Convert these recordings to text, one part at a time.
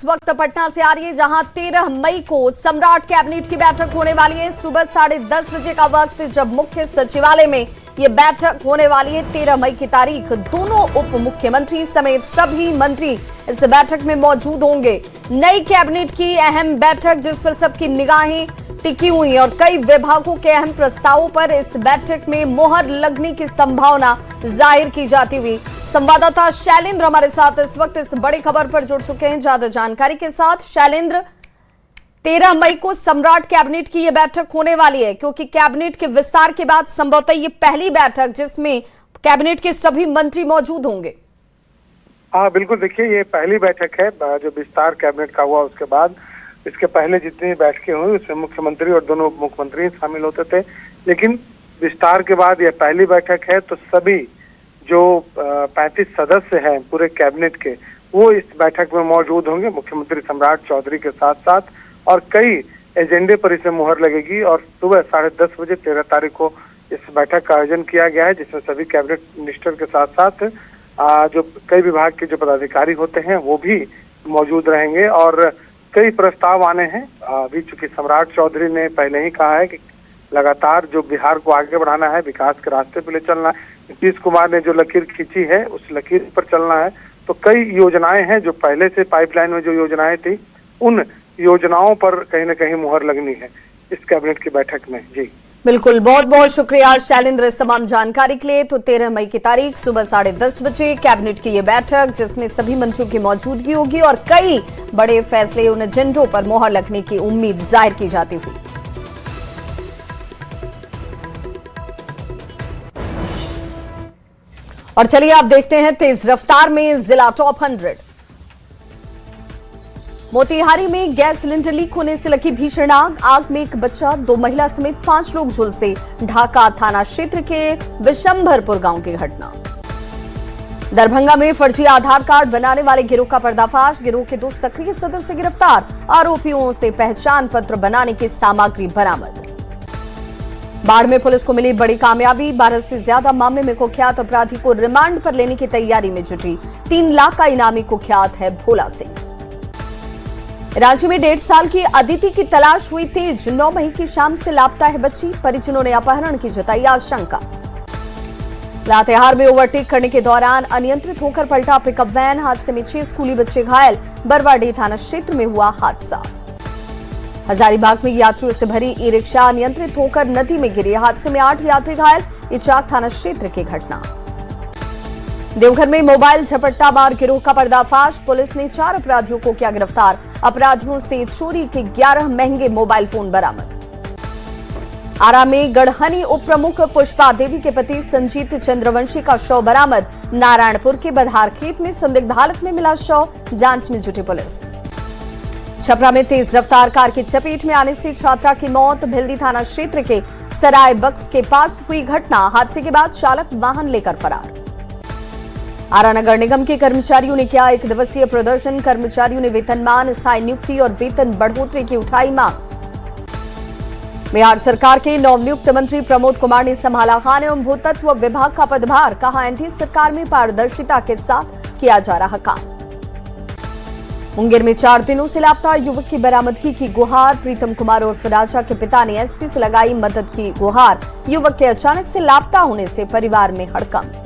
इस वक्त पटना से आ रही है, जहां 13 मई को सम्राट कैबिनेट की बैठक होने वाली है। सुबह 10:30 बजे का वक्त, जब मुख्य सचिवालय में ये बैठक होने वाली है। 13 मई की तारीख। दोनों उप मुख्यमंत्री समेत सभी मंत्री इस बैठक में मौजूद होंगे। नई कैबिनेट की अहम बैठक, जिस पर सबकी निगाहें टिकी हुई है और कई विभागों के अहम प्रस्तावों पर इस बैठक में मोहर लगने की संभावना जाहिर की जाती हुई। संवाददाता शैलेंद्र हमारे साथ इस वक्त इस बड़ी खबर पर जुड़ चुके हैं ज्यादा जानकारी के साथ। शैलेंद्र, 13 मई को सम्राट कैबिनेट की यह बैठक होने वाली है, क्योंकि कैबिनेट के विस्तार के बाद संभवतः ये पहली बैठक जिसमें कैबिनेट के सभी मंत्री मौजूद होंगे। हाँ बिल्कुल, देखिए ये पहली बैठक है जो विस्तार कैबिनेट का हुआ। उसके बाद इसके पहले जितनी बैठकें हुई उसमें मुख्यमंत्री और दोनों उप मुख्यमंत्री शामिल होते थे, लेकिन विस्तार के बाद यह पहली बैठक है। तो सभी जो 35 सदस्य हैं पूरे कैबिनेट के, वो इस बैठक में मौजूद होंगे, मुख्यमंत्री सम्राट चौधरी के साथ साथ। और कई एजेंडे पर इसे मुहर लगेगी और सुबह 10:30 बजे 13 तारीख को इस बैठक का आयोजन किया गया है, जिसमें सभी कैबिनेट मिनिस्टर के साथ साथ जो कई विभाग के जो पदाधिकारी होते हैं वो भी मौजूद रहेंगे। और कई प्रस्ताव आने हैं। अभी चूंकि सम्राट चौधरी ने पहले ही कहा है कि लगातार जो बिहार को आगे बढ़ाना है, विकास के रास्ते पे ले चलना है। नीतीश कुमार ने जो लकीर खींची है उस लकीर पर चलना है। तो कई योजनाएं हैं जो पहले से पाइपलाइन में जो योजनाएं थी, उन योजनाओं पर कहीं न कहीं मुहर लगनी है इस कैबिनेट की बैठक में। जी बिल्कुल, बहुत बहुत शुक्रिया शैलेंद्र इस तमाम जानकारी के लिए। तो 13 मई की तारीख सुबह 10:30 बजे कैबिनेट की ये बैठक, जिसमें सभी मंत्रियों की मौजूदगी होगी और कई बड़े फैसले, उन एजेंडों पर मोहर लगने की उम्मीद जाहिर की जाती हुई। और चलिए आप देखते हैं तेज रफ्तार में जिला टॉप 100। मोतिहारी में गैस सिलेंडर लीक होने से लगी भीषण आग में एक बच्चा, 2 महिला समेत 5 लोग झुलसे। ढाका थाना क्षेत्र के विशंभरपुर गांव की घटना। दरभंगा में फर्जी आधार कार्ड बनाने वाले गिरोह का पर्दाफाश। गिरोह के 2 सक्रिय सदस्य गिरफ्तार। आरोपियों से पहचान पत्र बनाने की सामग्री बरामद। बाढ़ में पुलिस को मिली बड़ी कामयाबी। 12 से ज्यादा मामले में कुख्यात अपराधी को रिमांड पर लेने की तैयारी में जुटी। 3 लाख का इनामी कुख्यात है भोला सिंह। राज्य में 1.5 साल की अदिति की तलाश हुई तेज। 9 मई की शाम से लापता है बच्ची। परिजनों ने अपहरण की जताई आशंका। लातेहार में ओवरटेक करने के दौरान अनियंत्रित होकर पलटा पिकअप वैन। हादसे में 6 स्कूली बच्चे घायल। बरवाडीह थाना क्षेत्र में हुआ हादसा। हजारीबाग में यात्रियों से भरी ई रिक्शा अनियंत्रित होकर नदी में गिरी। हादसे में 8 यात्री घायल। इचाक थाना क्षेत्र की घटना। देवघर में मोबाइल झपट्टा मार गिरोह का पर्दाफाश। पुलिस ने 4 अपराधियों को किया गिरफ्तार। अपराधियों से चोरी के 11 महंगे मोबाइल फोन बरामद। आरा में गढ़हनी उप प्रमुख पुष्पा देवी के पति संजीत चंद्रवंशी का शव बरामद। नारायणपुर के बधार खेत में संदिग्ध हालत में मिला शव। जांच में जुटी पुलिस। छपरा में तेज रफ्तार कार की चपेट में आने से छात्रा की मौत। भिल्दी थाना क्षेत्र के सराय बक्स के पास हुई घटना। हादसे के बाद चालक वाहन लेकर फरार। आरा नगर निगम के कर्मचारियों ने किया 1 दिवसीय प्रदर्शन। कर्मचारियों ने वेतनमान, स्थायी नियुक्ति और वेतन बढ़ोतरी की उठाई मांग। बिहार सरकार के नवनियुक्त मंत्री प्रमोद कुमार ने संभाला खान एवं भूतत्व विभाग का पदभार। कहा, एनडीए सरकार में पारदर्शिता के साथ किया जा रहा काम। मुंगेर में 4 दिनों से लापता युवक की बरामदगी की गुहार। प्रीतम कुमार उर्फ राजा के पिता ने एसपी से लगाई मदद की गुहार। युवक के अचानक से लापता होने से परिवार में हड़कंप।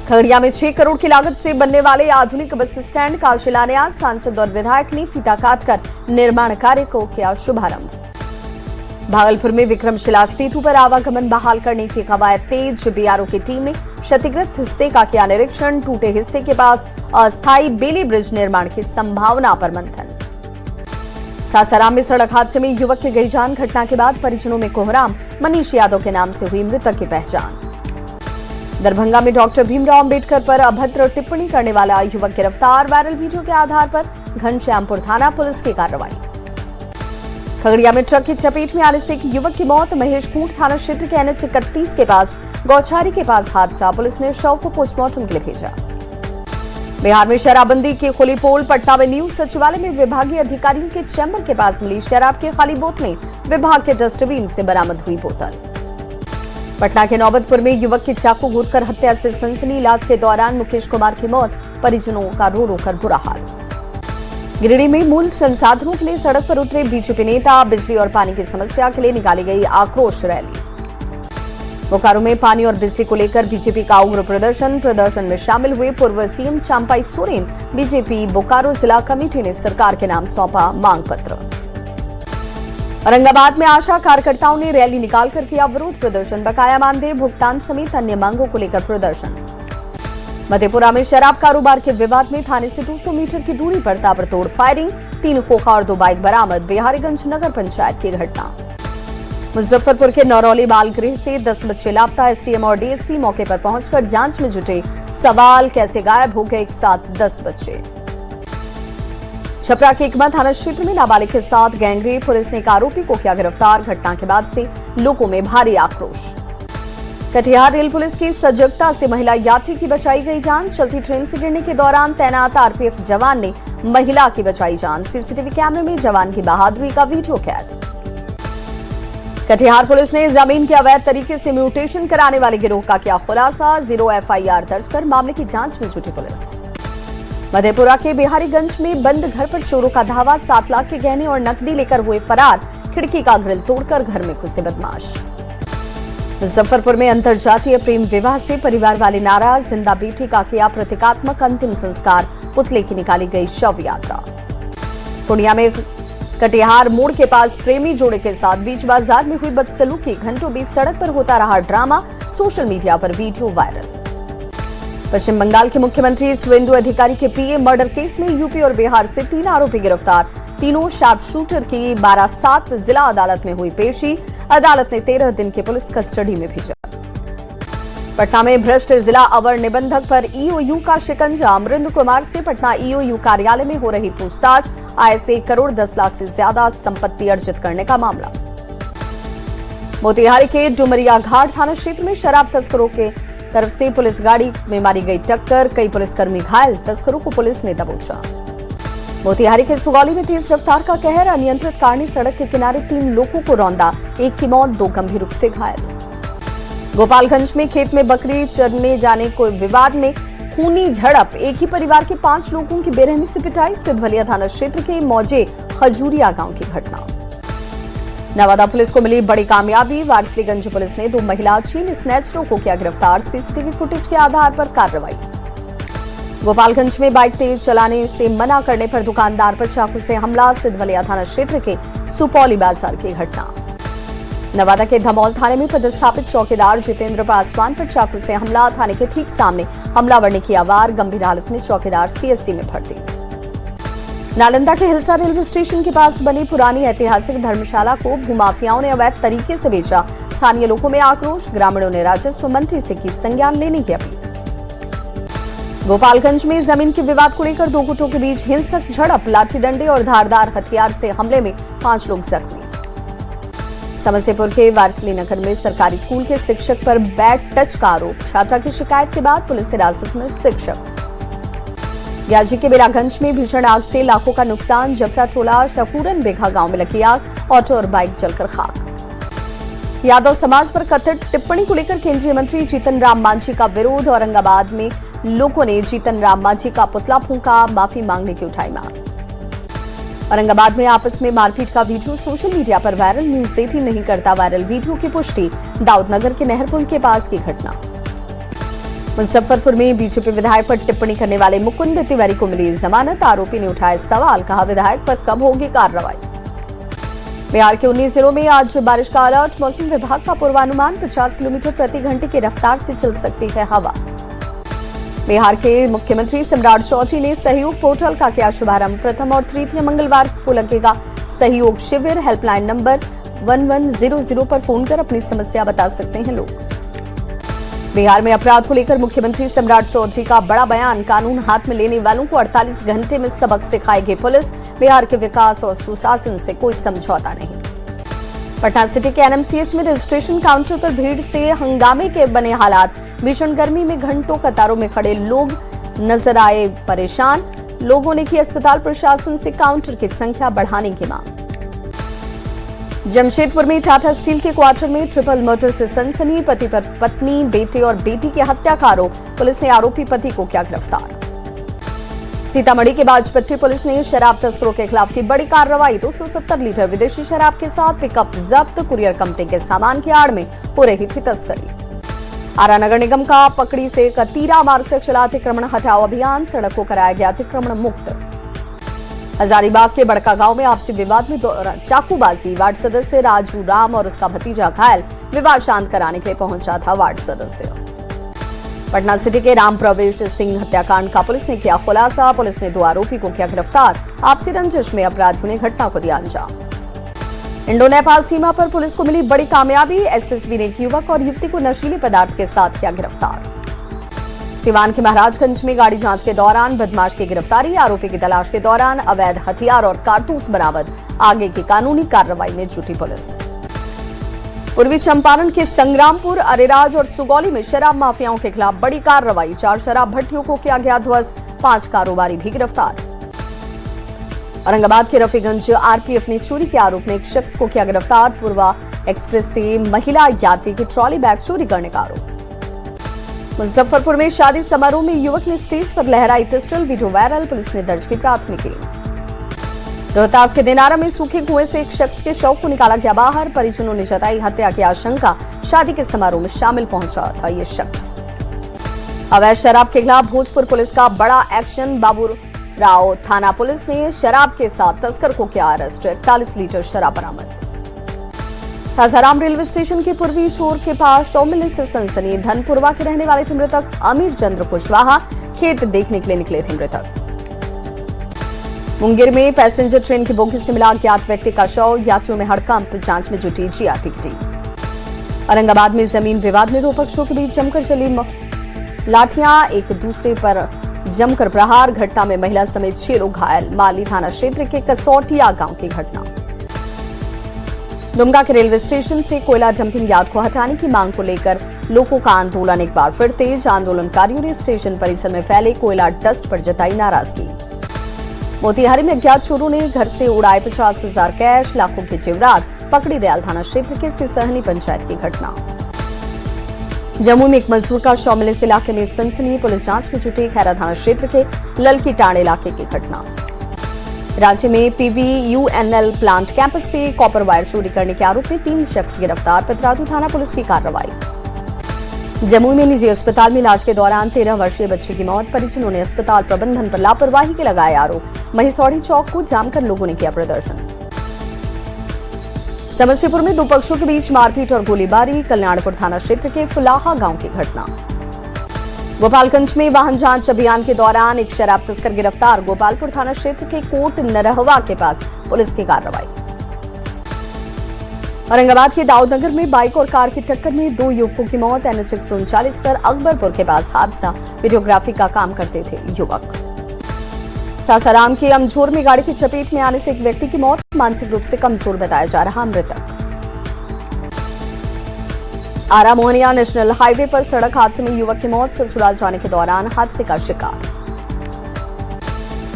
खगड़िया में 6 करोड़ की लागत से बनने वाले आधुनिक बस स्टैंड का शिलान्यास। सांसद और विधायक ने फीता काटकर निर्माण कार्य को किया शुभारंभ। भागलपुर में विक्रमशिला सेतु पर आवागमन बहाल करने की कवायद तेज। बीआरओ की टीम ने क्षतिग्रस्त हिस्से का किया निरीक्षण। टूटे हिस्से के पास अस्थायी बेली ब्रिज निर्माण की संभावना पर मंथन। सासाराम में सड़क हादसे में युवक की गई जान। घटना के बाद परिजनों में कोहराम। मनीष यादव के नाम से हुई मृतक की पहचान। दरभंगा में डॉक्टर भीमराव अंबेडकर पर अभद्र टिप्पणी करने वाला युवक गिरफ्तार। वायरल वीडियो के आधार पर घनश्यामपुर थाना पुलिस की कार्रवाई। खगड़िया में ट्रक की चपेट में आने से एक युवक की मौत। महेशखूंट थाना क्षेत्र के NH 31 के पास गौछारी के पास हादसा। पुलिस ने शव को पोस्टमार्टम के लिए भेजा। बिहार में शराबबंदी की खुली पोल। पटना में न्यूज सचिवालय में विभागीय अधिकारियों के चैम्बर के पास मिली शराब की खाली बोतलें। विभाग के डस्टबिन से बरामद हुई बोतल। पटना के नौबतपुर में युवक की चाकू घोंटकर हत्या से सनसनी। इलाज के दौरान मुकेश कुमार की मौत। परिजनों का रो रो कर बुरा हाल। गिरिडीह में मूल संसाधनों के लिए सड़क पर उतरे बीजेपी नेता, बिजली और पानी की समस्या के लिए निकाली गई आक्रोश रैली। बोकारो में पानी और बिजली को लेकर बीजेपी का उग्र प्रदर्शन में शामिल हुए पूर्व सीएम चांपाई सोरेन। बीजेपी बोकारो जिला कमेटी ने सरकार के नाम सौंपा मांग पत्र। औरंगाबाद में आशा कार्यकर्ताओं ने रैली निकालकर किया विरोध प्रदर्शन। बकाया मानदेय भुगतान समेत अन्य मांगों को लेकर प्रदर्शन। मधेपुरा में शराब कारोबार के विवाद में थाने से 200 मीटर की दूरी पर ताबड़तोड़ फायरिंग, 3 खोखा और 2 बाइक बरामद। बिहारीगंज नगर पंचायत की घटना। मुजफ्फरपुर के नौरौली बाल गृह से 10 बच्चे लापता। एसडीएम और डीएसपी मौके पर पहुंचकर जांच में जुटे। सवाल, कैसे गायब हो गए एक साथ 10 बच्चे। छपरा के इकमा थाना क्षेत्र में नाबालिग के साथ गैंगरेप, पुलिस ने एक आरोपी को किया गिरफ्तार। घटना के बाद से लोगों में भारी आक्रोश। कटिहार रेल पुलिस की सजगता से महिला यात्री की बचाई गई जान। चलती ट्रेन से गिरने के दौरान तैनात आरपीएफ जवान ने महिला की बचाई जान। सीसीटीवी कैमरे में जवान की बहादुरी का वीडियो कैद। कटिहार पुलिस ने जमीन के अवैध तरीके से म्यूटेशन कराने वाले गिरोह का किया खुलासा। 0 एफआईआर दर्ज कर मामले की जांच में जुटी पुलिस। मधेपुरा के बिहारीगंज में बंद घर पर चोरों का धावा। 7 लाख के गहने और नकदी लेकर हुए फरार। खिड़की का ग्रिल तोड़कर घर में घुसे बदमाश। मुजफ्फरपुर में अंतरजातीय प्रेम विवाह से परिवार वाले नाराज। जिंदा बेटी का किया प्रतीकात्मक अंतिम संस्कार। पुतले की निकाली गई शव यात्रा। पूर्णिया में कटिहार मोड़ के पास प्रेमी जोड़े के साथ बीच बाजार में हुई बदसलूकी। घंटों बीच सड़क पर होता रहा ड्रामा। सोशल मीडिया पर वीडियो वायरल। पश्चिम बंगाल के मुख्यमंत्री सुवेंदु अधिकारी के पीए मर्डर केस में यूपी और बिहार से 3 आरोपी गिरफ्तार। तीनों शार्प शूटर की 12/7 जिला अदालत में हुई पेशी। अदालत ने 13 दिन के पुलिस कस्टडी में भेजा। पटना में भ्रष्ट जिला अवर निबंधक पर ईओयू का शिकंजा। अमरिंदर कुमार से पटना ईओयू कार्यालय में हो रही पूछताछ। आय से 1 करोड़ 10 लाख से ज्यादा संपत्ति अर्जित करने का मामला। मोतिहारी के डुमरिया घाट थाना क्षेत्र में शराब तस्करों के तरफ से पुलिस गाड़ी में मारी गई टक्कर। कई पुलिसकर्मी घायल। तस्करों को पुलिस ने दबोचा। मोतिहारी के सुगौली में तेज रफ्तार का कहर। अनियंत्रित कार ने सड़क के किनारे 3 लोगों को रौंदा। 1 की मौत, 2 गंभीर रूप से घायल। गोपालगंज में खेत में बकरी चरने जाने को विवाद में खूनी झड़प। एक ही परिवार के 5 लोगों की बेरहमी से पिटाई। सिद्धवलिया थाना क्षेत्र के मौजे खजूरिया गांव की घटना। नवादा पुलिस को मिली बड़ी कामयाबी। वारसलीगंज पुलिस ने 2 महिला चेन स्नैचरों को किया गिरफ्तार। सीसीटीवी फुटेज के आधार पर कार्रवाई। गोपालगंज में बाइक तेज चलाने से मना करने पर दुकानदार पर चाकू से हमला। सिद्धवलिया थाना क्षेत्र के सुपौली बाजार की घटना। नवादा के धमौल थाने में पदस्थापित चौकीदार जितेंद्र पासवान पर चाकू से हमला। थाने के ठीक सामने हमलावर ने किया वार। गंभीर हालत में चौकीदार सीएससी में भर्ती। नालंदा के हिलसा रेलवे स्टेशन के पास बनी पुरानी ऐतिहासिक धर्मशाला को भूमाफियाओं ने अवैध तरीके से बेचा। स्थानीय लोगों में आक्रोश। ग्रामीणों ने राजस्व मंत्री से की संज्ञान लेने की अपील। गोपालगंज में जमीन के विवाद को लेकर 2 गुटों के बीच हिंसक झड़प। लाठी डंडे और धारदार हथियार से हमले में 5 लोग जख्मी। समस्तीपुर के वारसली नगर में सरकारी स्कूल के शिक्षक पर बैड टच का आरोप। छात्रा की शिकायत के बाद पुलिस हिरासत में शिक्षक। याजी के बेलागंज में भीषण आग से लाखों का नुकसान। जफरा टोला शकूरन बेघा गांव में लगी आग। ऑटो और बाइक जलकर खाक। यादव समाज पर कथित टिप्पणी को लेकर केंद्रीय मंत्री जीतन राम मांझी का विरोध। औरंगाबाद में लोगों ने जीतन राम मांझी का पुतला फूंका। माफी मांगने की उठाई मांग। औरंगाबाद में आपस में मारपीट का वीडियो सोशल मीडिया पर वायरल। न्यूज 18 नहीं करता वायरल वीडियो की पुष्टि। दाऊदनगर के नहर पुल के पास की घटना। मुजफ्फरपुर में बीजेपी विधायक पर टिप्पणी करने वाले मुकुंद तिवारी को मिली जमानत। आरोपी ने उठाए सवाल। कहा, विधायक पर कब होगी कार्रवाई। बिहार के 19 जिलों में आज बारिश का अलर्ट। मौसम विभाग का पूर्वानुमान 50 किलोमीटर प्रति घंटे की रफ्तार से चल सकती है हवा। बिहार के मुख्यमंत्री सम्राट चौधरी ने सहयोग पोर्टल का किया शुभारंभ। प्रथम और तृतीय मंगलवार को लगेगा सहयोग शिविर। हेल्पलाइन नंबर 1100 पर फोन कर अपनी समस्या बता सकते हैं लोग। बिहार में अपराध को लेकर मुख्यमंत्री सम्राट चौधरी का बड़ा बयान। कानून हाथ में लेने वालों को 48 घंटे में सबक सिखाएगी पुलिस। बिहार के विकास और सुशासन से कोई समझौता नहीं। पटना सिटी के एनएमसीएच में रजिस्ट्रेशन काउंटर पर भीड़ से हंगामे के बने हालात। भीषण गर्मी में घंटों कतारों में खड़े लोग नजर आए परेशान। लोगों ने की अस्पताल प्रशासन से काउंटर की संख्या बढ़ाने की मांग। जमशेदपुर में टाटा स्टील के क्वार्टर में ट्रिपल मर्डर से सनसनी। पति पर पत्नी, बेटे और बेटी की हत्या का आरोप। पुलिस ने आरोपी पति को किया गिरफ्तार। सीतामढ़ी के बाजपट्टी पुलिस ने शराब तस्करों के खिलाफ की बड़ी कार्रवाई। 270 लीटर विदेशी शराब के साथ पिकअप जब्त। कुरियर कंपनी के सामान की आड़ में हो रही थी तस्करी। आरा नगर निगम का पकड़ी से कतीरा मार्ग तक चला अतिक्रमण हटाओ अभियान। सड़क को कराया गया अतिक्रमण मुक्त। हजारीबाग के बड़का गांव में आपसी विवाद में चाकूबाजी। वार्ड सदस्य राजू राम और उसका भतीजा घायल। विवाद शांत कराने के लिए पहुंचा था वार्ड सदस्य। पटना सिटी के राम प्रवेश सिंह हत्याकांड का पुलिस ने किया खुलासा। पुलिस ने 2 आरोपी को किया गिरफ्तार। आपसी रंजिश में अपराधियों ने घटना को दिया अंजाम। इंडो नेपाल सीमा पर पुलिस को मिली बड़ी कामयाबी। एसएसबी ने एक युवक और युवती को नशीले पदार्थ के साथ किया गिरफ्तार। सिवान के महाराजगंज में गाड़ी जांच के दौरान बदमाश की गिरफ्तारी। आरोपी की तलाश के दौरान अवैध हथियार और कारतूस बरामद। आगे की कानूनी कार्रवाई में जुटी पुलिस। पूर्वी चंपारण के संग्रामपुर, अरेराज और सुगौली में शराब माफियाओं के खिलाफ बड़ी कार्रवाई। 4 शराब भट्टियों को किया गया ध्वस्त। 5 कारोबारी भी गिरफ्तार। औरंगाबाद के रफीगंज आरपीएफ ने चोरी के आरोप में एक शख्स को किया गिरफ्तार। पूर्वा एक्सप्रेस से महिला यात्री की ट्रॉली बैग चोरी करने का आरोप। मुजफ्फरपुर में शादी समारोह में युवक ने स्टेज पर लहराई पिस्टल। Video viral. पुलिस ने दर्ज की प्राथमिकी। रोहतास के दिनारा में सूखे कुएं से एक शख्स के शव को निकाला गया बाहर। परिजनों ने जताई हत्या की आशंका। शादी के समारोह में शामिल पहुंचा था ये शख्स। अवैध शराब के खिलाफ भोजपुर पुलिस का बड़ा एक्शन। बाबूराव थाना पुलिस ने शराब के साथ तस्कर को किया अरेस्ट। 41 लीटर शराब बरामद। सासाराम रेलवे स्टेशन के पूर्वी चोर के पास शव मिलने से सनसनी। धनपुरवा के रहने वाले थे मृतक। अमीर चंद्र कुशवाहा खेत देखने के लिए निकले थे मृतक। मुंगेर में पैसेंजर ट्रेन की बोगी से मिला अज्ञात व्यक्ति का शव। यात्रियों में हड़कंप। जांच में जुटी जीआरटी। औरंगाबाद में जमीन विवाद में 2 पक्षों के बीच जमकर चली लाठियां। एक दूसरे पर जमकर प्रहार। घटना में महिला समेत 6 लोग घायल। माली थाना क्षेत्र के कसौटिया गांव की घटना। दुमका के रेलवे स्टेशन से कोयला डंपिंग यार्ड को हटाने की मांग को लेकर लोगों का आंदोलन एक बार फिर तेज। आंदोलनकारियों ने स्टेशन परिसर में फैले कोयला डस्ट पर जताई नाराजगी। मोतिहारी में अज्ञात चोरों ने घर से उड़ाए 50,000 कैश, लाखों के जेवरात। पकड़ी दयाल थाना क्षेत्र के सिसहनी पंचायत की घटना। जम्मू में एक मजदूर का शव मिलने से इलाके में सनसनी। पुलिस जांच में जुटी। खैरा थाना क्षेत्र के ललकी टांड इलाके की घटना। राज्य में पीवीयूएनएल प्लांट कैंपस से कॉपर वायर चोरी करने के आरोप में 3 शख्स गिरफ्तार। पतरातू थाना पुलिस की कार्रवाई। जम्मू में निजी अस्पताल में इलाज के दौरान 13 वर्षीय बच्चे की मौत। परिजनों ने अस्पताल प्रबंधन पर लापरवाही के लगाए आरोप। महिसौड़ी चौक को जाम कर लोगों ने किया प्रदर्शन। समस्तीपुर में 2 पक्षों के बीच मारपीट और गोलीबारी। कल्याणपुर थाना क्षेत्र के फुलाहा गांव की घटना। गोपालगंज में वाहन जांच अभियान के दौरान एक शराब तस्कर गिरफ्तार। गोपालपुर थाना क्षेत्र के कोट नरहवा के पास पुलिस की कार्रवाई। औरंगाबाद के दाऊदनगर में बाइक और कार की टक्कर में 2 युवकों की मौत। एनएच 139 पर अकबरपुर के पास हादसा। वीडियोग्राफी का काम करते थे युवक। सासाराम के अमझोर में गाड़ी की चपेट में आने से एक व्यक्ति की मौत। मानसिक रूप से कमजोर बताया जा रहा मृतक। आरा मोहनिया नेशनल हाईवे पर सड़क हादसे में युवक की मौत। ससुराल जाने के दौरान हादसे का शिकार।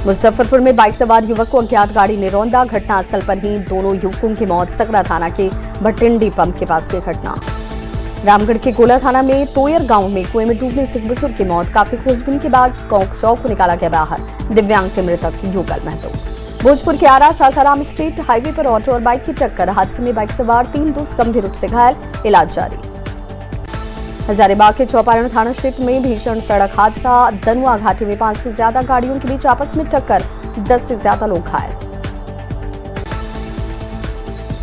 मुजफ्फरपुर में बाइक सवार युवक को अज्ञात गाड़ी ने रौंदा। घटनास्थल पर ही दोनों युवकों की मौत। सकरा थाना के भटिंडी पंप के पास की घटना। रामगढ़ के गोला थाना में तोयर गांव में कुएं में डूबने से एक बुजुर्ग की मौत। काफी खोजबीन के बाद शव को निकाला गया बाहर। दिव्यांग के मृतक युगल महतो। भोजपुर के आरा सासाराम स्टेट हाईवे पर ऑटो और बाइक की टक्कर। हादसे में बाइक सवार 3 दोस्त गंभीर रूप से घायल। इलाज जारी। हजारीबाग के चौपारण थाना क्षेत्र में भीषण सड़क हादसा। दनुआ घाटी में 5 से ज्यादा गाड़ियों के बीच आपस में टक्कर। 10 से ज्यादा लोग घायल।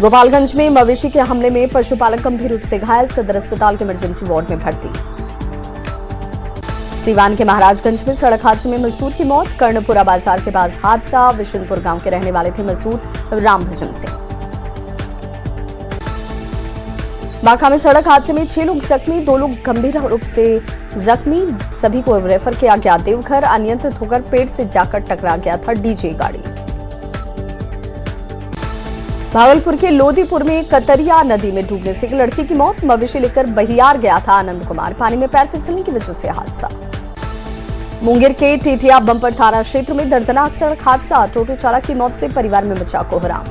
गोपालगंज में मवेशी के हमले में पशुपालक गंभीर रूप से घायल। सदर अस्पताल के इमरजेंसी वार्ड में भर्ती। सीवान के महाराजगंज में सड़क हादसे में मजदूर की मौत। कर्णपुरा बाजार के पास हादसा। विशुनपुर गांव के रहने वाले थे मजदूर रामभजन सिंह। बांका में सड़क हादसे में 6 लोग जख्मी। 2 लोग गंभीर रूप से जख्मी। सभी को रेफर किया गया देवघर। अनियंत्रित होकर पेड़ से जाकर टकरा गया था डीजे गाड़ी। भागलपुर के लोदीपुर में कतरिया नदी में डूबने से एक लड़की की मौत। मवेशी लेकर बहियार गया था आनंद कुमार। पानी में पैर फिसलने की वजह से हादसा। मुंगेर के टीटिया बम्पर थाना क्षेत्र में दर्दनाक सड़क हादसा। टोटो चालक की मौत से परिवार में मचा कोहराम।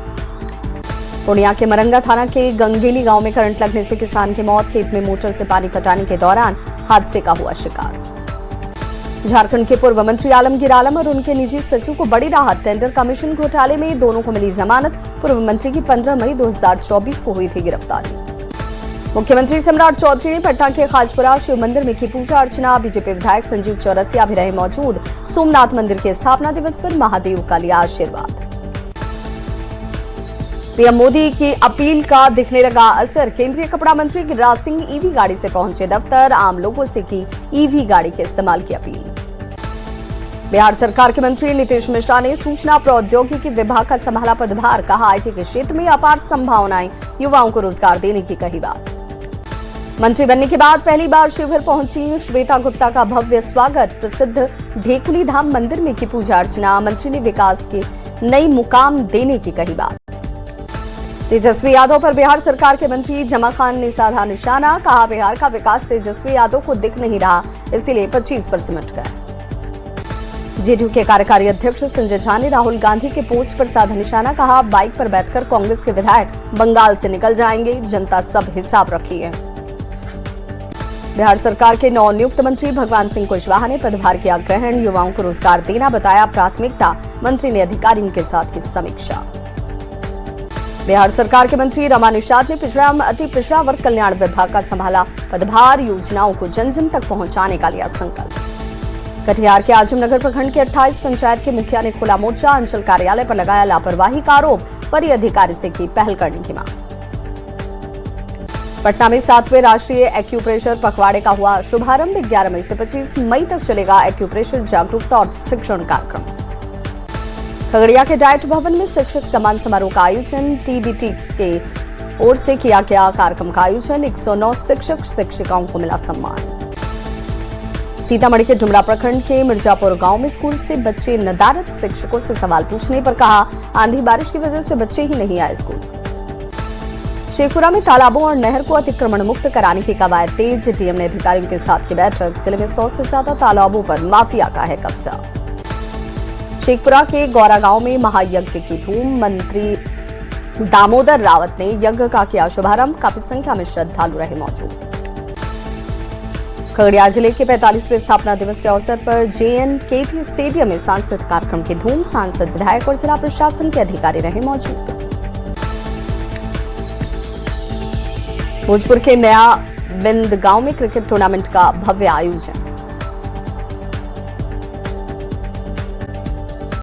पूर्णिया के मरंगा थाना के गंगेली गांव में करंट लगने से किसान की मौत। खेत में मोटर से पानी पटाने के दौरान हादसे का हुआ शिकार। झारखंड के पूर्व मंत्री आलमगीर आलम और उनके निजी सचिव को बड़ी राहत। टेंडर कमीशन घोटाले में दोनों को मिली जमानत। पूर्व मंत्री की 15 मई 2024 को हुई थी गिरफ्तारी। मुख्यमंत्री सम्राट चौधरी ने पटना के खाजपुरा शिव मंदिर में की पूजा अर्चना। बीजेपी विधायक संजीव चौरसिया भी रहे मौजूद। सोमनाथ मंदिर के स्थापना दिवस पर महादेव का लिया आशीर्वाद। पीएम मोदी की अपील का दिखने लगा असर। केंद्रीय कपड़ा मंत्री गिरिराज सिंह ईवी गाड़ी से पहुंचे दफ्तर। आम लोगों से की ईवी गाड़ी के इस्तेमाल की अपील। बिहार सरकार के मंत्री नीतीश मिश्रा ने सूचना प्रौद्योगिकी विभाग का संभाला पदभार। कहा आईटी के क्षेत्र में अपार संभावनाएं, युवाओं को रोजगार देने की कही बात। मंत्री बनने के बाद पहली बार शिवहर पहुंची श्वेता गुप्ता का भव्य स्वागत। प्रसिद्ध ढेकुली धाम मंदिर में की पूजा अर्चना। मंत्री ने विकास के नई मुकाम देने की कही बात। तेजस्वी यादव पर बिहार सरकार के मंत्री जमा खान ने साधा निशाना। कहा बिहार का विकास तेजस्वी यादव को दिख नहीं रहा, इसीलिए 25 पर सिमट गए। जेडीयू के कार्यकारी अध्यक्ष संजय झा ने राहुल गांधी के पोस्ट पर साधा निशाना। कहा बाइक पर बैठकर कांग्रेस के विधायक बंगाल से निकल जाएंगे, जनता सब हिसाब रखी है। बिहार सरकार के नवनियुक्त मंत्री भगवान सिंह कुशवाहा ने पदभार किया ग्रहण। युवाओं को रोजगार देना बताया प्राथमिकता। मंत्री ने अधिकारियों के साथ की समीक्षा। बिहार सरकार के मंत्री रमा निषाद ने पिछड़ा अति पिछड़ा वर्ग कल्याण विभाग का संभाला पदभार। योजनाओं को जन जन तक पहुंचाने का लिया संकल्प। कटिहार के आजमनगर प्रखंड के 28 पंचायत के मुखिया ने खोला मोर्चा। अंचल कार्यालय पर लगाया लापरवाही का आरोप। वरीय अधिकारी से की पहल करने की मांग। पटना में 7वें राष्ट्रीय एक्यूप्रेशर पखवाड़े का हुआ शुभारंभ। 11 मई से 25 मई तक चलेगा एक्यूप्रेशर जागरूकता और शिक्षण कार्यक्रम। खगड़िया के डाइट भवन में शिक्षक सम्मान समारोह का आयोजन। टीबीटी के ओर से किया गया कार्यक्रम का आयोजन। 109 शिक्षक शिक्षिकाओं को मिला सम्मान। सीतामढ़ी के डुमरा प्रखंड के मिर्जापुर गांव में स्कूल से बच्चे नदारद। शिक्षकों से सवाल पूछने पर कहा आंधी बारिश की वजह से बच्चे ही नहीं आए स्कूल। शेखपुरा में तालाबों और नहर को अतिक्रमण मुक्त कराने की कवायद तेज। डीएम ने अधिकारियों के साथ की बैठक। जिले में 100 से ज्यादा तालाबों पर माफिया का है कब्जा। शेखपुरा के गौरा गांव में महायज्ञ की धूम। मंत्री दामोदर रावत ने यज्ञ का किया शुभारंभ। काफी संख्या में श्रद्धालु रहे मौजूद। खगड़िया जिले के 45वें स्थापना दिवस के अवसर पर JNKT स्टेडियम में सांस्कृतिक कार्यक्रम की धूम। सांसद विधायक और जिला प्रशासन के अधिकारी रहे मौजूद। भोजपुर के नया बिंद गांव में क्रिकेट टूर्नामेंट का भव्य आयोजन।